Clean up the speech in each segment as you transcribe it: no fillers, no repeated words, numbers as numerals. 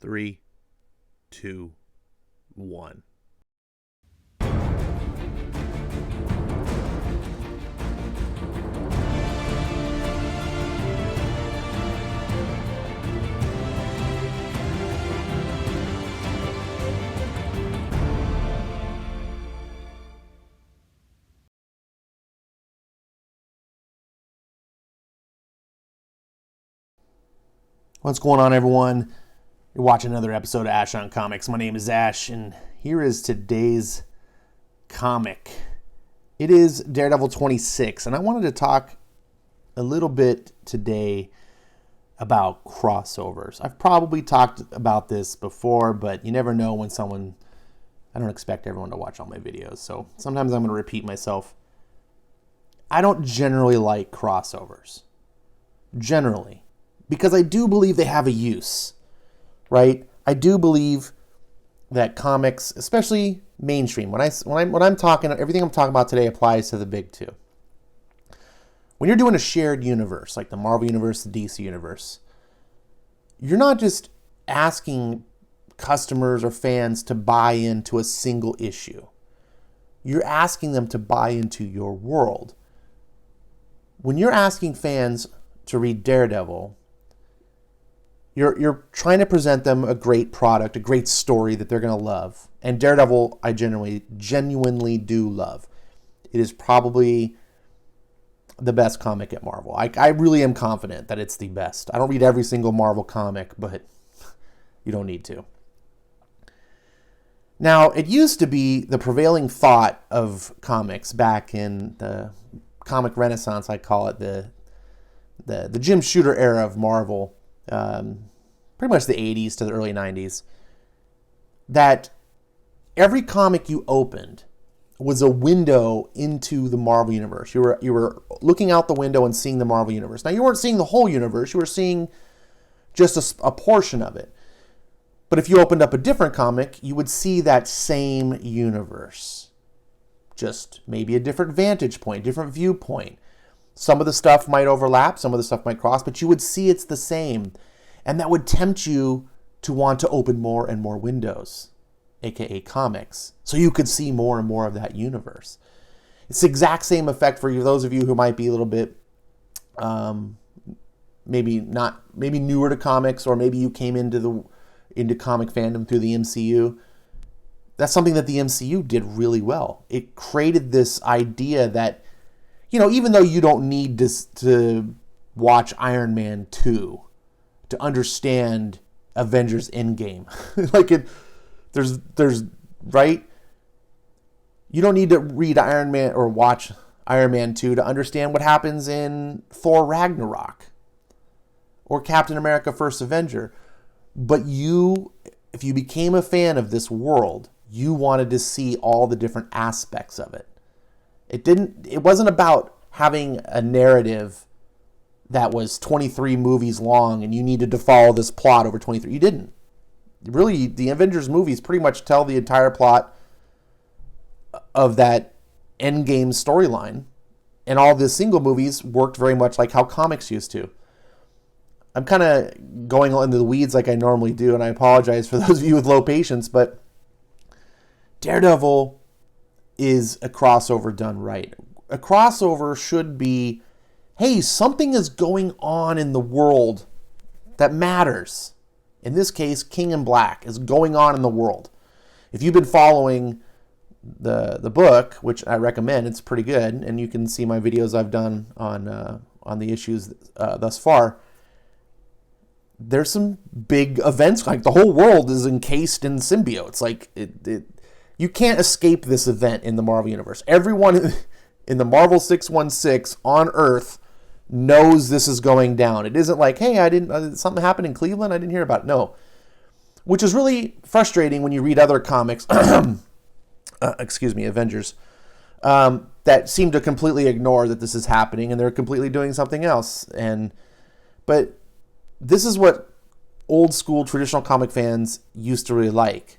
3, 2, 1. What's going on, everyone? You're watching another episode of Ash on Comics. My name is Ash, and here is today's comic. It is Daredevil 26, and I wanted to talk a little bit today about crossovers. I've probably talked about this before, but you never know when I don't expect everyone to watch all my videos, so sometimes I'm going to repeat myself. I don't generally like crossovers. Generally. Because I do believe they have a use, right? I do believe that comics, especially mainstream, when I'm talking, everything I'm talking about today applies to the big two. When you're doing a shared universe, like the Marvel universe, the DC universe, you're not just asking customers or fans to buy into a single issue. You're asking them to buy into your world. When you're asking fans to read Daredevil, You're trying to present them a great product, a great story that they're going to love. And Daredevil, I genuinely do love. It is probably the best comic at Marvel. I really am confident that it's the best. I don't read every single Marvel comic, but you don't need to. Now, it used to be the prevailing thought of comics back in the comic renaissance, I call it, the Jim Shooter era of Marvel, pretty much the 80s to the early 90s, that every comic you opened was a window into the Marvel universe. You were looking out the window and seeing the Marvel universe. Now, you weren't seeing the whole universe. You were seeing just a portion of it. But if you opened up a different comic, you would see that same universe. Just maybe a different vantage point, different viewpoint. Some of the stuff might overlap, some of the stuff might cross, but you would see it's the same. And that would tempt you to want to open more and more windows, aka comics, so you could see more and more of that universe. It's the exact same effect for those of you who might be a little bit maybe newer to comics, or maybe you came into comic fandom through the MCU. That's something that the MCU did really well. It created this idea that, even though you don't need to watch Iron Man 2 to understand Avengers Endgame, there's right? You don't need to read Iron Man or watch Iron Man 2 to understand what happens in Thor Ragnarok or Captain America First Avenger. But if you became a fan of this world, you wanted to see all the different aspects of it. It wasn't about having a narrative that was 23 movies long and you needed to follow this plot over 23. You didn't. Really, the Avengers movies pretty much tell the entire plot of that Endgame storyline. And all the single movies worked very much like how comics used to. I'm kind of going into the weeds like I normally do, and I apologize for those of you with low patience, but Daredevil is a crossover done right. A crossover should be, hey, something is going on in the world that matters. In this case, King in Black is going on in the world. If you've been following the book, which I recommend, it's pretty good, and you can see my videos I've done on the issues thus far. There's some big events, like the whole world is encased in symbiotes. Like you can't escape this event in the Marvel universe. Everyone in the Marvel 616 on Earth knows this is going down. It isn't like, hey, something happened in Cleveland, I didn't hear about it. No. Which is really frustrating when you read other comics, Avengers, that seem to completely ignore that this is happening and they're completely doing something else. But this is what old school traditional comic fans used to really like.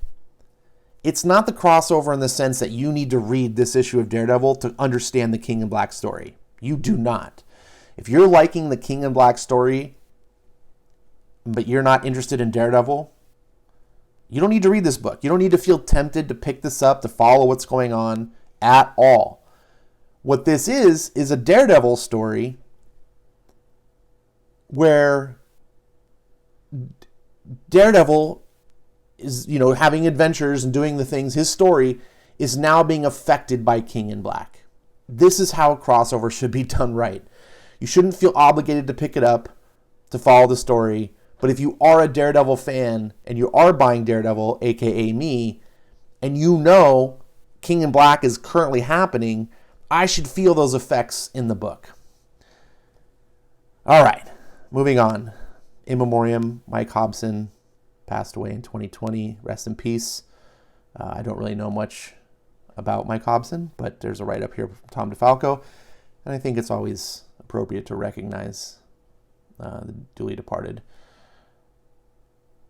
It's not the crossover in the sense that you need to read this issue of Daredevil to understand the King in Black story. You do not. If you're liking the King in Black story, but you're not interested in Daredevil, You don't need to read this book. You don't need to feel tempted to pick this up, to follow what's going on at all. What this is a Daredevil story where Daredevil is, having adventures and doing the things. His story is now being affected by King in Black. This is how a crossover should be done right. You shouldn't feel obligated to pick it up, to follow the story. But if you are a Daredevil fan and you are buying Daredevil, aka me, and King in Black is currently happening, I should feel those effects in the book. All right, moving on. In memoriam, Mike Hobson passed away in 2020. Rest in peace. I don't really know much about Mike Hobson, but there's a write-up here from Tom DeFalco, and I think it's always appropriate to recognize the duly departed.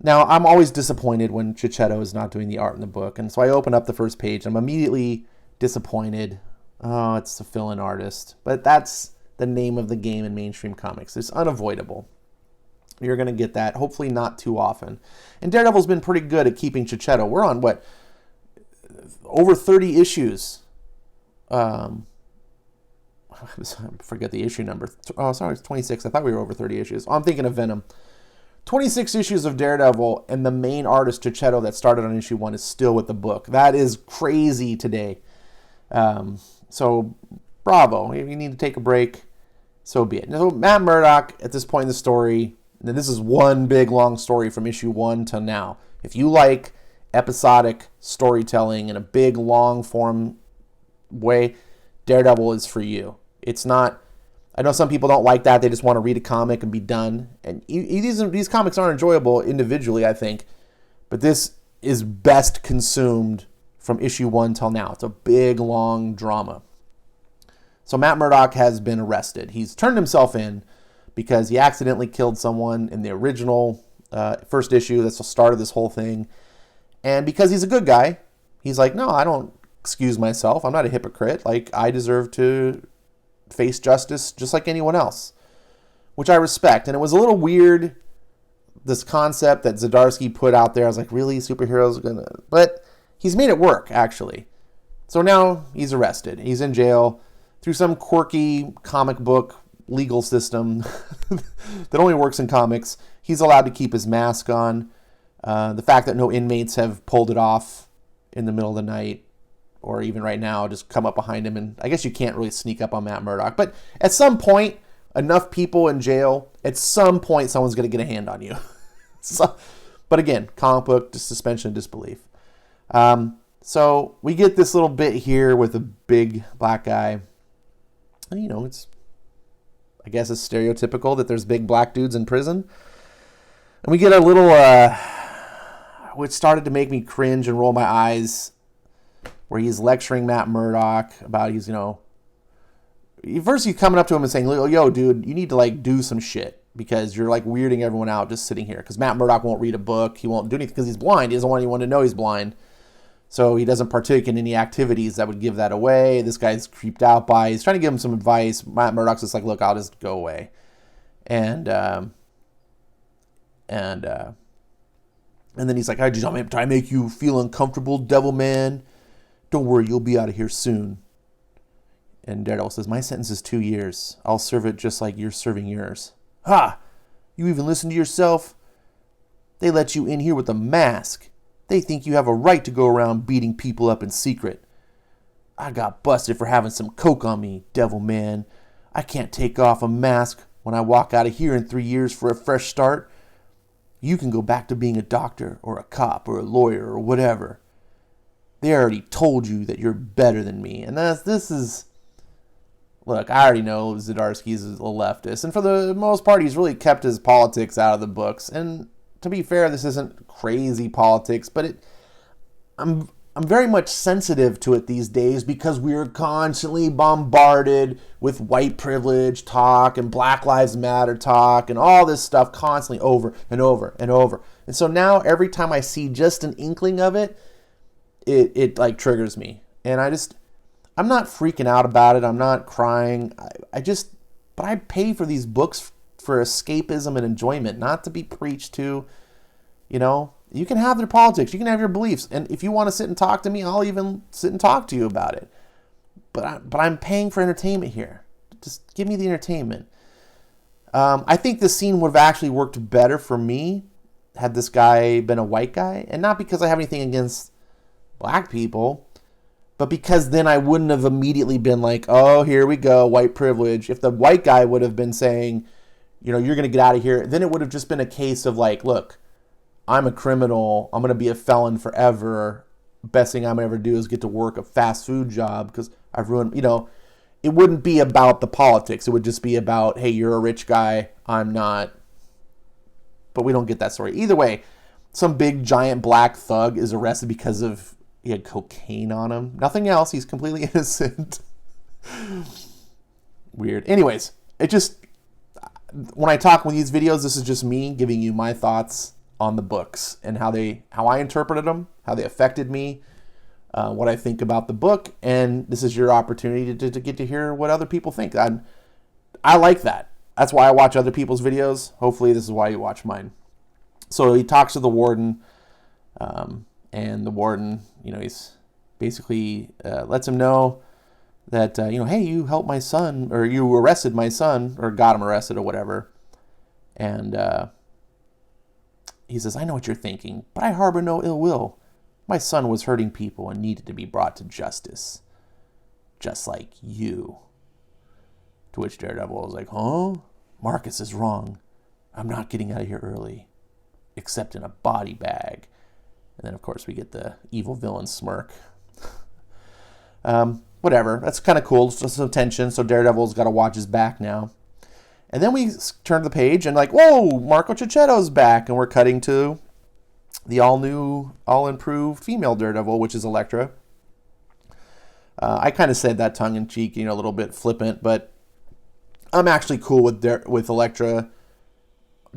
Now, I'm always disappointed when Chichetto is not doing the art in the book, and so I open up the first page. I'm immediately disappointed. Oh, it's a fill-in artist. But that's the name of the game in mainstream comics. It's unavoidable. You're going to get that, hopefully not too often. And Daredevil's been pretty good at keeping Chichetto. We're on, over 30 issues. I forget the issue number. Oh, sorry, it's 26. I thought we were over 30 issues. Oh, I'm thinking of Venom. 26 issues of Daredevil, and the main artist, Chichetto, that started on issue 1 is still with the book. That is crazy today. So, bravo. If you need to take a break, so be it. So, Matt Murdock, at this point in the story, and this is one big, long story from issue 1 to now. If you like episodic storytelling in a big, long-form way, Daredevil is for you. It's not... I know some people don't like that. They just want to read a comic and be done. And these comics aren't enjoyable individually, I think. But this is best consumed from issue 1 till now. It's a big, long drama. So Matt Murdock has been arrested. He's turned himself in because he accidentally killed someone in the original first issue. That's the start of this whole thing. And because he's a good guy, he's like, no, I don't excuse myself. I'm not a hypocrite. I deserve to face justice just like anyone else, which I respect. And it was a little weird, this concept that Zdarsky put out there. I was like, really? Superheroes are gonna... But he's made it work, actually. So now he's arrested. He's in jail through some quirky comic book legal system that only works in comics. He's allowed to keep his mask on. The fact that no inmates have pulled it off in the middle of the night, or even right now, just come up behind him. And I guess you can't really sneak up on Matt Murdock. But at some point, enough people in jail, at some point, someone's going to get a hand on you. But again, comic book, just suspension of disbelief. So we get this little bit here with a big black guy. And, I guess it's stereotypical that there's big black dudes in prison. And we get a little, which started to make me cringe and roll my eyes, where he's lecturing Matt Murdock about first he's coming up to him and saying, yo, dude, you need to do some shit because you're weirding everyone out just sitting here. Because Matt Murdock won't read a book. He won't do anything because he's blind. He doesn't want anyone to know he's blind. So he doesn't partake in any activities that would give that away. This guy's creeped out by. He's trying to give him some advice. Matt Murdock's just like, look, I'll just go away. And then he's like, did I make you feel uncomfortable, devil man? Don't worry, you'll be out of here soon. And Daredevil says, my sentence is 2 years. I'll serve it just like you're serving yours. Ha! You even listen to yourself? They let you in here with a mask. They think you have a right to go around beating people up in secret. I got busted for having some coke on me, devil man. I can't take off a mask when I walk out of here in 3 years for a fresh start. You can go back to being a doctor or a cop or a lawyer or whatever. They already told you that you're better than me. And look, I already know Zdarsky's a leftist. And for the most part, he's really kept his politics out of the books. And to be fair, this isn't crazy politics, but I'm very much sensitive to it these days because we're constantly bombarded with white privilege talk and Black Lives Matter talk and all this stuff constantly over and over and over. And so now every time I see just an inkling of it, it triggers me. And I'm not freaking out about it. I'm not crying. But I pay for these books for escapism and enjoyment, not to be preached to. You can have their politics. You can have your beliefs. And if you want to sit and talk to me, I'll even sit and talk to you about it. But I'm paying for entertainment here. Just give me the entertainment. I think this scene would have actually worked better for me had this guy been a white guy. And not because I have anything against black people, but because then I wouldn't have immediately been like, oh, here we go, white privilege. If the white guy would have been saying, you know, you're going to get out of here, then it would have just been a case of like, look, I'm a criminal. I'm going to be a felon forever. Best thing I'm going to ever do is get to work a fast food job because I've ruined, you know, it wouldn't be about the politics. It would just be about, hey, you're a rich guy. I'm not. But we don't get that story. Either way, some big giant black thug is arrested because of he had cocaine on him. Nothing else. He's completely innocent. Weird. Anyways, it just, when I talk with these videos, this is just me giving you my thoughts on the books and how I interpreted them, how they affected me, what I think about the book, and this is your opportunity to get to hear what other people think. I like that. That's why I watch other people's videos. Hopefully this is why you watch mine. So he talks to the warden, and the warden, you know, he's basically lets him know that, you know, hey, you helped my son, or you arrested my son, or got him arrested or whatever. And he says, I know what you're thinking, but I harbor no ill will. My son was hurting people and needed to be brought to justice, just like you. To which Daredevil was like, huh? Marcus is wrong. I'm not getting out of here early, except in a body bag. And then, of course, we get the evil villain smirk. Whatever. That's kind of cool. Just some tension. So Daredevil's got to watch his back now. And then we turn the page and like, whoa, Marco Cicchetto's back. And we're cutting to the all-new, all-improved female Daredevil, which is Elektra. I kind of said that tongue-in-cheek, you know, a little bit flippant, but I'm actually cool with Elektra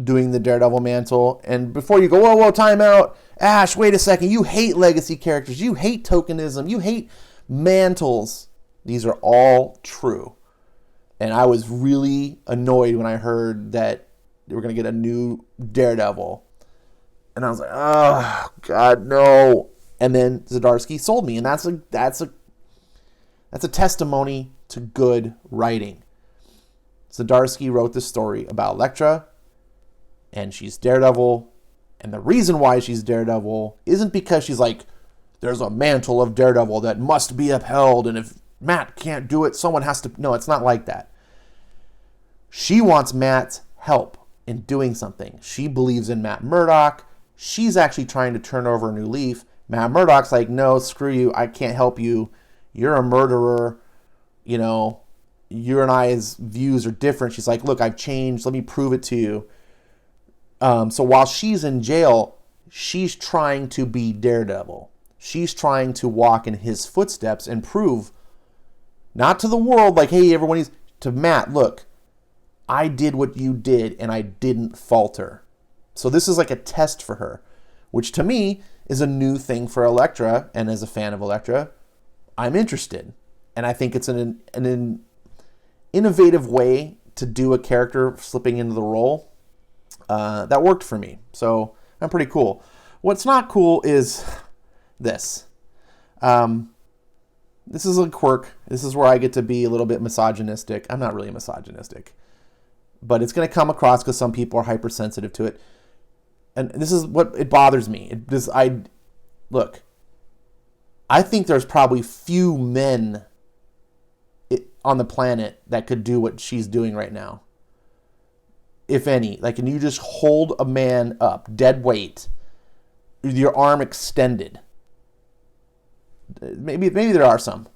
doing the Daredevil mantle. And before you go, whoa, time out. Ash, wait a second. You hate legacy characters. You hate tokenism. You hate mantles. These are all true. And I was really annoyed when I heard that they were going to get a new Daredevil. And I was like, oh, God, no. And then Zdarsky sold me. And that's a testimony to good writing. Zdarsky wrote this story about Elektra, and she's Daredevil. And the reason why she's Daredevil isn't because she's like, there's a mantle of Daredevil that must be upheld, and if Matt can't do it, someone has to. No, it's not like that. She wants Matt's help in doing something. She believes in Matt Murdock. She's actually trying to turn over a new leaf. Matt Murdock's like, no, screw you. I can't help you. You're a murderer. You know, your and I's views are different. She's like, look, I've changed. Let me prove it to you. So while she's in jail, she's trying to be Daredevil. She's trying to walk in his footsteps and prove, not to the world, like, hey, everyone is, to Matt, look, I did what you did and I didn't falter. So this is like a test for her, which to me is a new thing for Elektra. And as a fan of Elektra, I'm interested. And I think it's an innovative way to do a character slipping into the role that worked for me. So I'm pretty cool. What's not cool is this. This is a quirk. This is where I get to be a little bit misogynistic. I'm not really misogynistic, but it's going to come across because some people are hypersensitive to it. And this is what it bothers me. Look, I think there's probably few men on the planet that could do what she's doing right now. If any. Like, can you just hold a man up, dead weight, with your arm extended? Maybe there are some.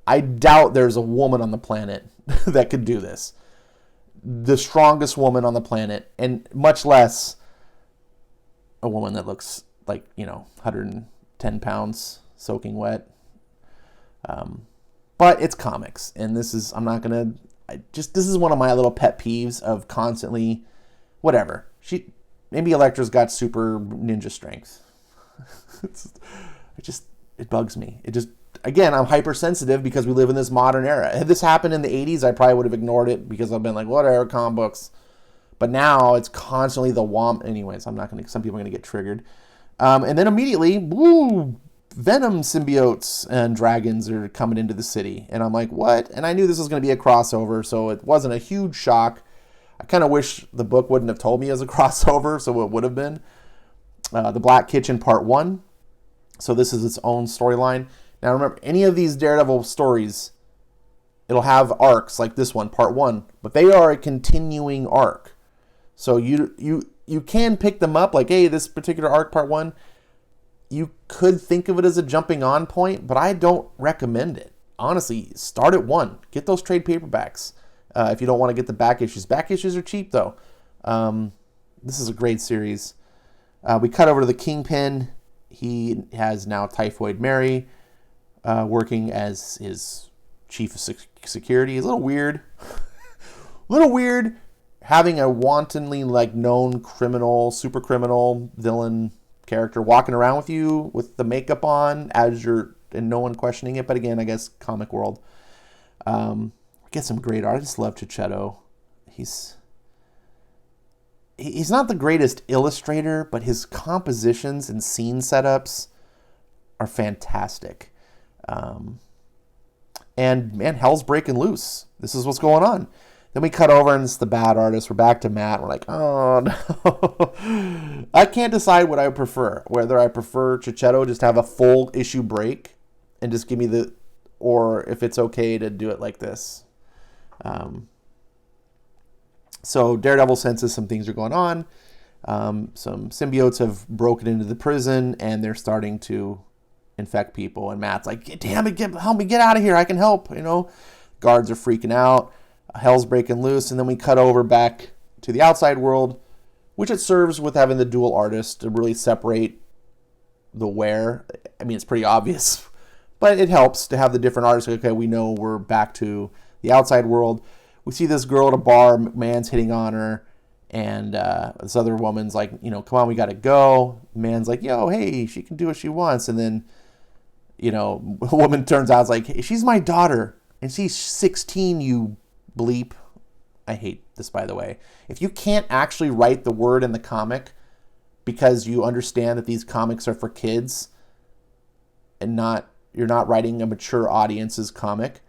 I doubt there's a woman on the planet that could do this. The strongest woman on the planet, and much less a woman that looks like, 110 pounds soaking wet. But it's comics, and this is one of my little pet peeves of constantly, whatever. Maybe Elektra's got super ninja strength. It bugs me. Again, I'm hypersensitive because we live in this modern era. Had this happened in the 80s, I probably would have ignored it because I've been like, whatever, comic books. But now it's constantly the womp. Anyways, some people are going to get triggered. And then immediately, woo, Venom symbiotes and dragons are coming into the city. And I'm like, what? And I knew this was going to be a crossover, so it wasn't a huge shock. I kind of wish the book wouldn't have told me as a crossover, so it would have been. The Black Kitchen Part 1. So this is its own storyline. Now remember, any of these Daredevil stories, it'll have arcs like this one, Part 1. But they are a continuing arc. So you can pick them up like, hey, this particular arc, Part 1, you could think of it as a jumping on point, but I don't recommend it. Honestly, start at 1. Get those trade paperbacks if you don't want to get the back issues. Back issues are cheap, though. This is a great series. We cut over to the Kingpin. He has now Typhoid Mary working as his chief of security. It's a little weird. Having a wantonly known criminal, super criminal, villain character walking around with you with the makeup on and no one questioning it. But again, I guess comic world. Get some great art. I just love Checchetto. He's not the greatest illustrator, but his compositions and scene setups are fantastic. And man, hell's breaking loose. This is what's going on. Then we cut over and it's the bad artist. We're back to Matt. We're like, oh no. I can't decide what I prefer. Whether I prefer Checchetto just to have a full issue break and just give me or if it's okay to do it like this. So Daredevil senses some things are going on. Some symbiotes have broken into the prison and they're starting to infect people. And Matt's like, damn it, help me get out of here. I can help. Guards are freaking out. Hell's breaking loose. And then we cut over back to the outside world, which it serves with having the dual artist to really separate the wear. I mean, it's pretty obvious, but it helps to have the different artists. Okay, we know we're back to the outside world. We see this girl at a bar, man's hitting on her, and this other woman's like, come on, we got to go. Man's like, yo, hey, she can do what she wants. And then, a woman turns out, it's like, hey, she's my daughter, and she's 16, you bleep. I hate this, by the way. If you can't actually write the word in the comic because you understand that these comics are for kids and you're not writing a mature audience's comic,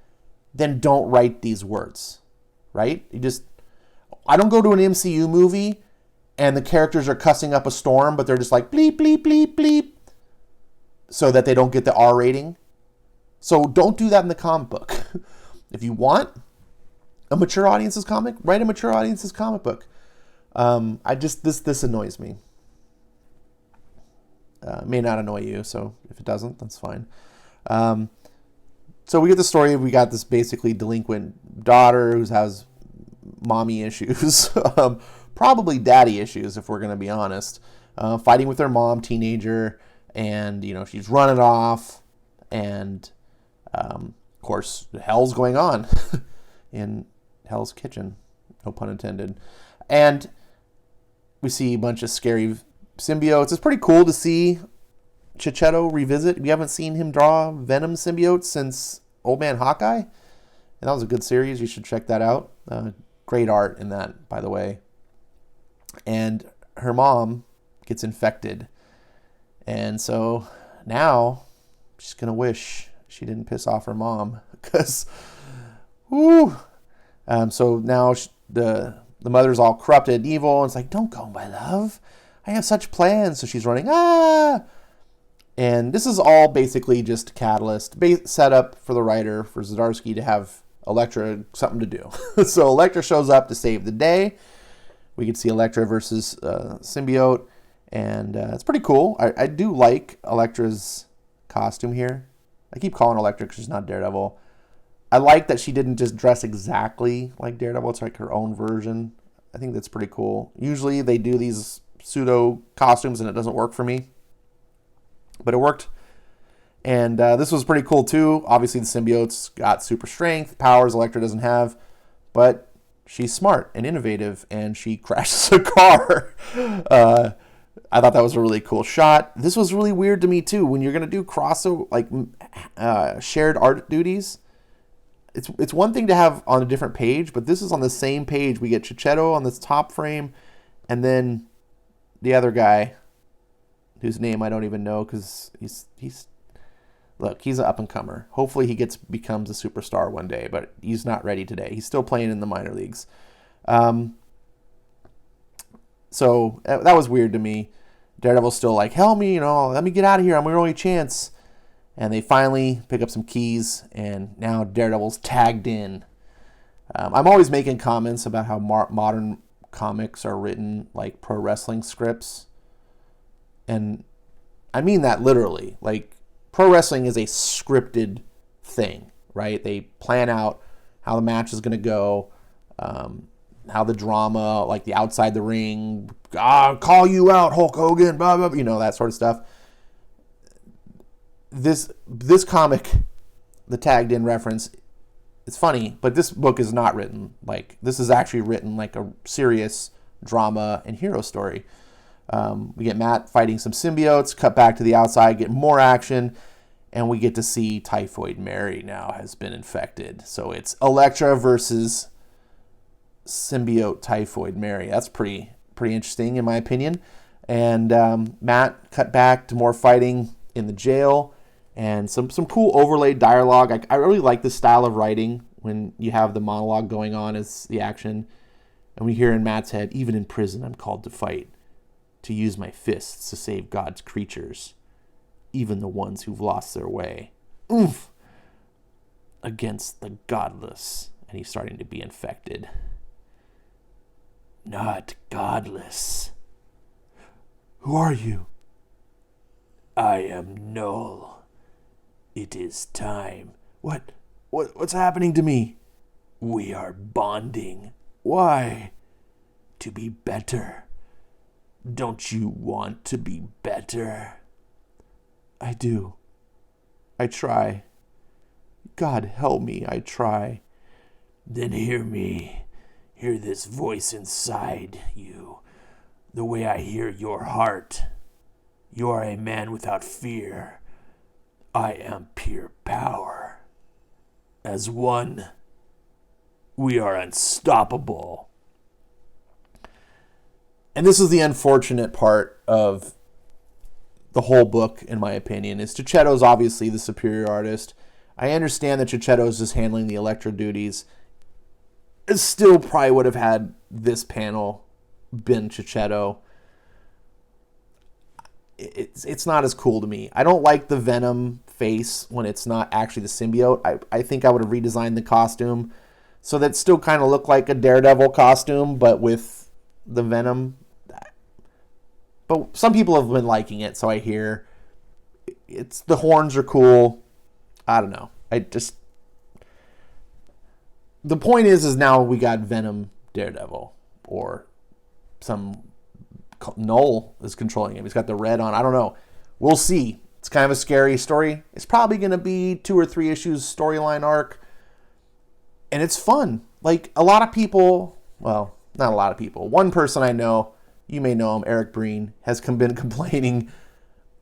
then don't write these words, right? I don't go to an MCU movie and the characters are cussing up a storm, but they're just like bleep, bleep, bleep, bleep, so that they don't get the R rating. So don't do that in the comic book. If you want a mature audience's comic, write a mature audience's comic book. This annoys me. May not annoy you, so if it doesn't, that's fine. So we get the story. We got this basically delinquent daughter who has mommy issues, probably daddy issues, if we're going to be honest. Fighting with her mom, teenager, and she's running off, and of course hell's going on in Hell's Kitchen, no pun intended. And we see a bunch of scary symbiotes. It's pretty cool to see Checchetto revisit. We haven't seen him draw Venom symbiotes since Old Man Hawkeye, and that was a good series. You should check that out. Great art in that, by the way. And her mom gets infected, and so now she's gonna wish she didn't piss off her mom, because whoo. So now the mother's all corrupted and evil, and it's like, don't go, my love. I have such plans. So she's running, And this is all basically just a catalyst, set up for the writer, for Zdarsky, to have Elektra something to do. So Elektra shows up to save the day. We can see Elektra versus Symbiote, and it's pretty cool. I do like Elektra's costume here. I keep calling Elektra because she's not Daredevil. I like that she didn't just dress exactly like Daredevil. It's like her own version. I think that's pretty cool. Usually they do these pseudo costumes and it doesn't work for me, but it worked. And this was pretty cool too. Obviously the symbiotes got super strength, powers Elektra doesn't have, but she's smart and innovative, and she crashes a car. I thought that was a really cool shot. This was really weird to me too. When you're gonna do shared art duties, it's one thing to have on a different page, but this is on the same page. We get Checchetto on this top frame, and then the other guy whose name I don't even know because he's an up-and-comer. Hopefully he becomes a superstar one day, but he's not ready today. He's still playing in the minor leagues. So that was weird to me. Daredevil's still like, help me, let me get out of here. I'm your only chance. And they finally pick up some keys, and now Daredevil's tagged in. I'm always making comments about how modern comics are written like pro wrestling scripts. And I mean that literally. Like, pro wrestling is a scripted thing, right? They plan out how the match is going to go, how the drama, like the outside the ring, call you out, Hulk Hogan, blah, blah, blah, that sort of stuff. This comic, the tagged in reference, it's funny, but this book is not written like, this is actually written like a serious drama and hero story. We get Matt fighting some symbiotes, cut back to the outside, get more action, and we get to see Typhoid Mary now has been infected. So it's Elektra versus symbiote Typhoid Mary. That's pretty interesting in my opinion. And Matt cut back to more fighting in the jail and some cool overlaid dialogue. I really like this style of writing when you have the monologue going on as the action. And we hear in Matt's head, even in prison, I'm called to fight, to use my fists to save God's creatures, even the ones who've lost their way. Oof! Against the godless. And he's starting to be infected. Not godless. Who are you? I am Null. It is time. What's happening to me? We are bonding. Why? To be better. Don't you want to be better? I do. I try. God help me, I try. Then hear me. Hear this voice inside you. The way I hear your heart. You are a man without fear. I am pure power. As one, we are unstoppable. And this is the unfortunate part of the whole book, in my opinion, is Chichetto's obviously the superior artist. I understand that Chichetto's just handling the Elektra duties. It still probably would have had this panel been Chichetto. It's not as cool to me. I don't like the Venom face when it's not actually the symbiote. I think I would have redesigned the costume so that it still kind of looked like a Daredevil costume, but with the Venom. But some people have been liking it, so I hear. The horns are cool. I don't know. The point is now we got Venom Daredevil, or some Null is controlling him. He's got the red on. I don't know. We'll see. It's kind of a scary story. It's probably going to be 2 or 3 issues storyline arc. And it's fun. Like, a lot of people, well, not a lot of people. One person I know, you may know him, Eric Breen, has been complaining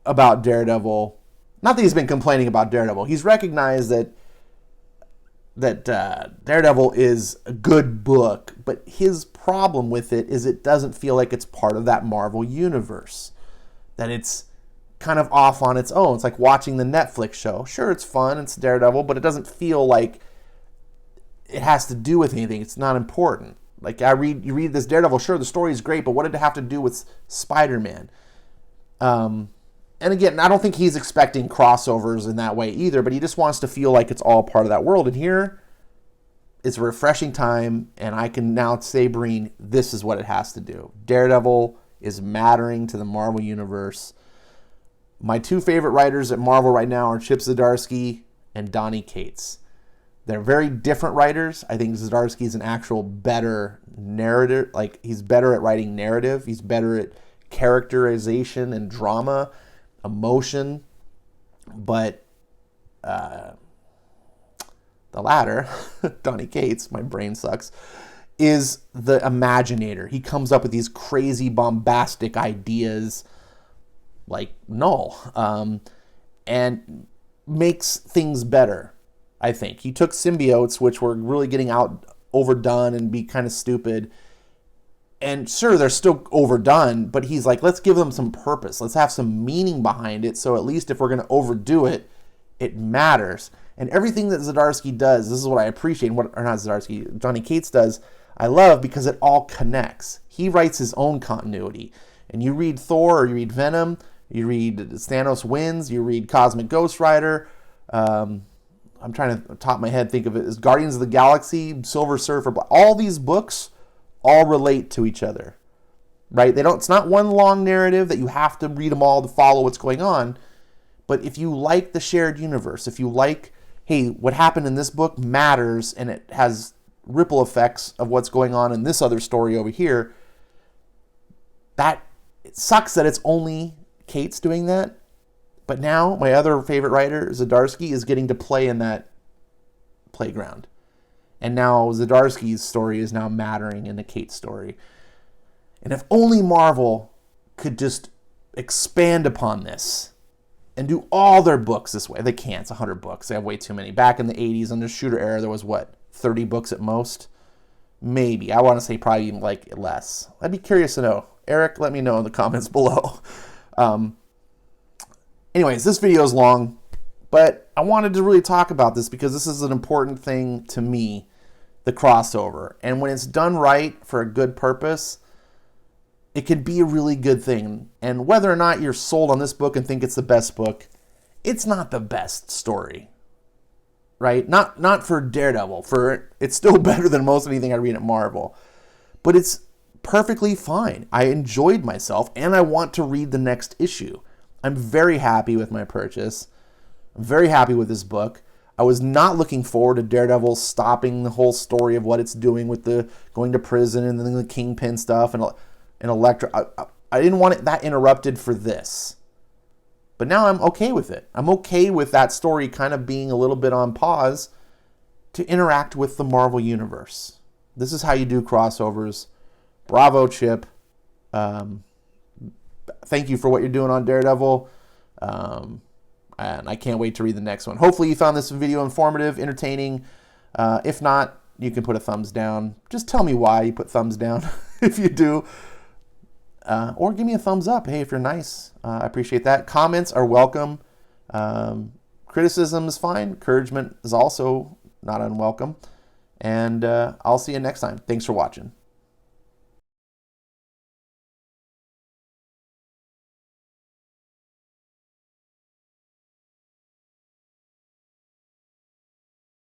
about Daredevil. Not that he's been complaining about Daredevil. He's recognized that Daredevil is a good book, but his problem with it is it doesn't feel like it's part of that Marvel universe. That it's kind of off on its own. It's like watching the Netflix show. Sure, it's fun, it's Daredevil, but it doesn't feel like it has to do with anything. It's not important. Like, you read this Daredevil, sure, the story is great, but what did it have to do with Spider-Man? And again, I don't think he's expecting crossovers in that way either, but he just wants to feel like it's all part of that world. And here, it's a refreshing time, and I can now say, Breen, this is what it has to do. Daredevil is mattering to the Marvel Universe. My 2 favorite writers at Marvel right now are Chip Zdarsky and Donny Cates. They're very different writers. I think Zdarsky's an actual better narrator. Like, he's better at writing narrative. He's better at characterization and drama, emotion. But the latter, Donny Cates, my brain sucks, is the imaginator. He comes up with these crazy, bombastic ideas like Null, and makes things better. I think he took symbiotes, which were really getting overdone and be kind of stupid, And sure, they're still overdone, but he's like, let's give them some purpose. Let's have some meaning behind it. So at least if we're going to overdo it, it matters. And everything that Zdarsky does, this is what I appreciate, or not Zdarsky, Johnny Cates does, I love because it all connects. He writes his own continuity. And you read Thor or you read Venom, you read Thanos Wins, you read Cosmic Ghost Rider. I'm trying to, top of my head, think of it as Guardians of the Galaxy, Silver Surfer. All these books all relate to each other, right? It's not one long narrative that you have to read them all to follow what's going on. But if you like the shared universe, if you like, hey, what happened in this book matters and it has ripple effects of what's going on in this other story over here, it sucks that it's only Cates doing that. But now my other favorite writer, Zdarsky, is getting to play in that playground. And now Zdarsky's story is now mattering in the Cates story. And if only Marvel could just expand upon this and do all their books this way. They can't. It's 100 books. They have way too many. Back in the 80s, in the Shooter era, there was, 30 books at most? Maybe. I want to say probably even less. I'd be curious to know. Eric, let me know in the comments below. Anyways, this video is long, but I wanted to really talk about this because this is an important thing to me, the crossover. And when it's done right for a good purpose, it can be a really good thing. And whether or not you're sold on this book and think it's the best book, it's not the best story, right? Not for Daredevil. It's still better than most anything I read at Marvel. But it's perfectly fine. I enjoyed myself, and I want to read the next issue. I'm very happy with my purchase. I'm very happy with this book. I was not looking forward to Daredevil stopping the whole story of what it's doing with the going to prison and then the Kingpin stuff and Elektra. I didn't want that interrupted for this. But now I'm okay with it. I'm okay with that story kind of being a little bit on pause to interact with the Marvel Universe. This is how you do crossovers. Bravo, Chip. Thank you for what you're doing on Daredevil. And I can't wait to read the next one. Hopefully you found this video informative, entertaining. If not, you can put a thumbs down. Just tell me why you put thumbs down if you do. Or give me a thumbs up. Hey, if you're nice, I appreciate that. Comments are welcome. Criticism is fine. Encouragement is also not unwelcome. And I'll see you next time. Thanks for watching.